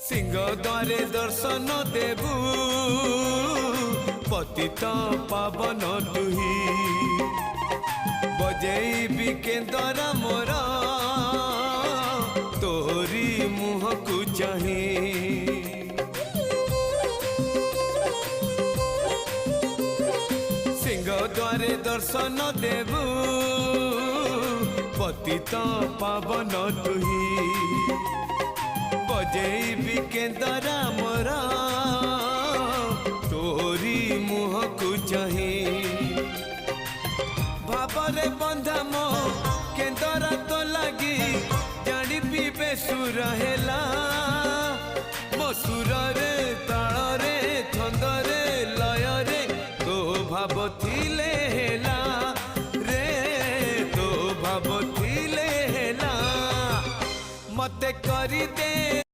सिंह द्वारे दर्शन देबू पतित पावन तुही बजेबी केंदरा मोर तोरी मुह को चाही सिंह द्वारे दर्शन देबू पतित पावन तुही बजेबी केंदरा मोर तोरी मुह को चाही भावरे बंधा मो केंदरा तो लगी जानी पीबे सुर हेला मो सुर रे ताल रे छंद रे लय रे तो भाव थिले हेला रे तो भाव थिले हेला मते करी दे।